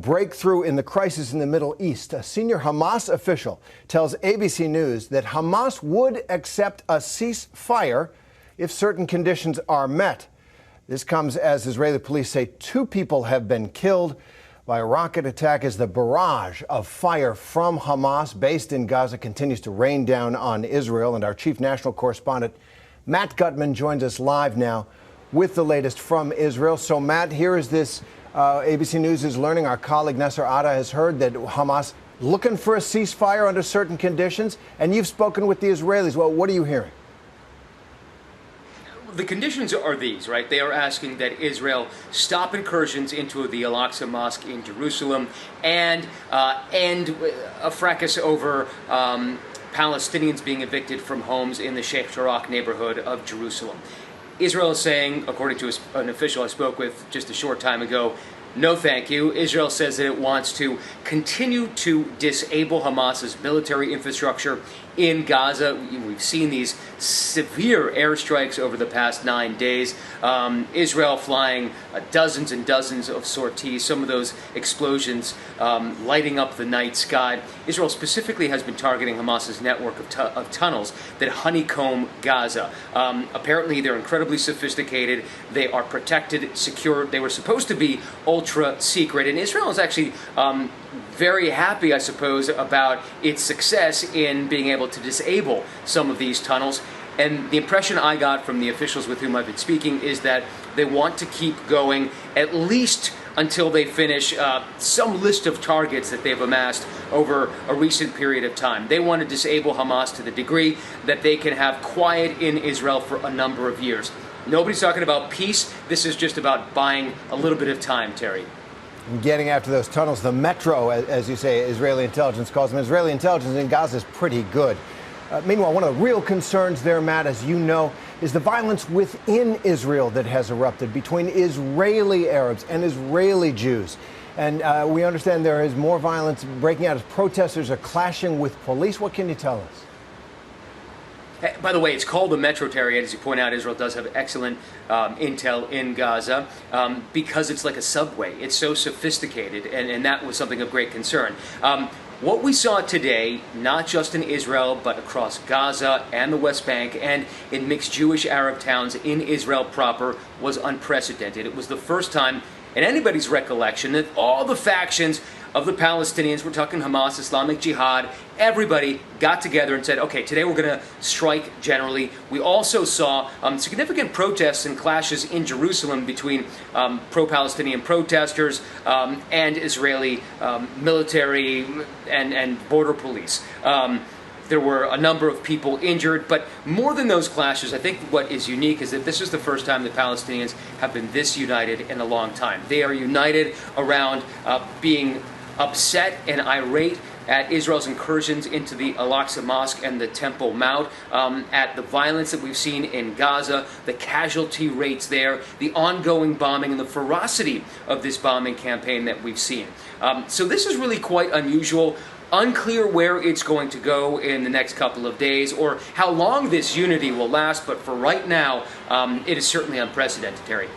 Breakthrough in the crisis in the Middle East. A senior Hamas official tells ABC News that Hamas would accept a ceasefire if certain conditions are met. This comes as Israeli police say 2 people have been killed by a rocket attack as the barrage of fire from Hamas based in Gaza continues to rain down on Israel. And our chief national correspondent, Matt Gutman, joins us live now with the latest from Israel. So, Matt, here is this. ABC News is learning our colleague Nasser Atta has heard that Hamas looking for a ceasefire under certain conditions, and you've spoken with the Israelis. Well, what are you hearing? The conditions are these, right? They are asking that Israel stop incursions into the Al-Aqsa Mosque in Jerusalem and end a fracas over Palestinians being evicted from homes in the Sheikh Jarrah neighborhood of Jerusalem. Israel is saying, according to an official I spoke with just a short time ago, no thank you. Israel says that it wants to continue to disable Hamas's military infrastructure in Gaza. We've seen these severe airstrikes over the past 9 days. Israel flying dozens and dozens of sorties, some of those explosions lighting up the night sky. Israel specifically has been targeting Hamas's network of tunnels that honeycomb Gaza. Apparently they're incredibly sophisticated. They are protected, secure. They were supposed to be ultra secret. And Israel is actually very happy, I suppose, about its success in being able to disable some of these tunnels. And the impression I got from the officials with whom I've been speaking is that they want to keep going at least until they finish some list of targets that they've amassed over a recent period of time. They want to disable Hamas to the degree that they can have quiet in Israel for a number of years. Nobody's talking about peace. This is just about buying a little bit of time, Terry. Getting after those tunnels, the metro, as you say, Israeli intelligence calls them. Israeli intelligence in Gaza is pretty good. Meanwhile, one of the real concerns there, Matt, as you know, is the violence within Israel that has erupted between Israeli Arabs and Israeli Jews. And we understand there is more violence breaking out as protesters are clashing with police. What can you tell us? By the way, it's called the Metro, Terry. As you point out, Israel does have excellent intel in Gaza because it's like a subway. It's so sophisticated, and that was something of great concern. What we saw today, not just in Israel, but across Gaza and the West Bank and in mixed Jewish Arab towns in Israel proper, was unprecedented. It was the first time in anybody's recollection that all the factions of the Palestinians, we're talking Hamas, Islamic Jihad, everybody got together and said, okay, today we're going to strike generally. We also saw significant protests and clashes in Jerusalem between pro-Palestinian protesters and Israeli military and border police. There were a number of people injured, but more than those clashes, I think what is unique is that this is the first time the Palestinians have been this united in a long time. They are united around being upset and irate at Israel's incursions into the Al-Aqsa Mosque and the Temple Mount, at the violence that we've seen in Gaza, the casualty rates there, the ongoing bombing and the ferocity of this bombing campaign that we've seen. So this is really quite unusual. Unclear where it's going to go in the next couple of days or how long this unity will last, but for right now, it is certainly unprecedented, Terry.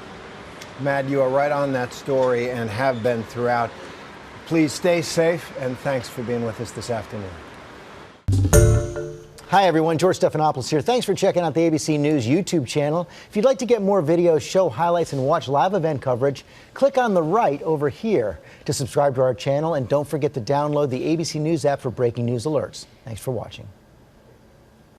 Matt, you are right on that story and have been throughout. Please stay safe, and thanks for being with us this afternoon. Hi, everyone. George Stephanopoulos here. Thanks for checking out the ABC News YouTube channel. If you'd like to get more videos, show highlights, and watch live event coverage, click on the right over here to subscribe to our channel. And don't forget to download the ABC News app for breaking news alerts. Thanks for watching.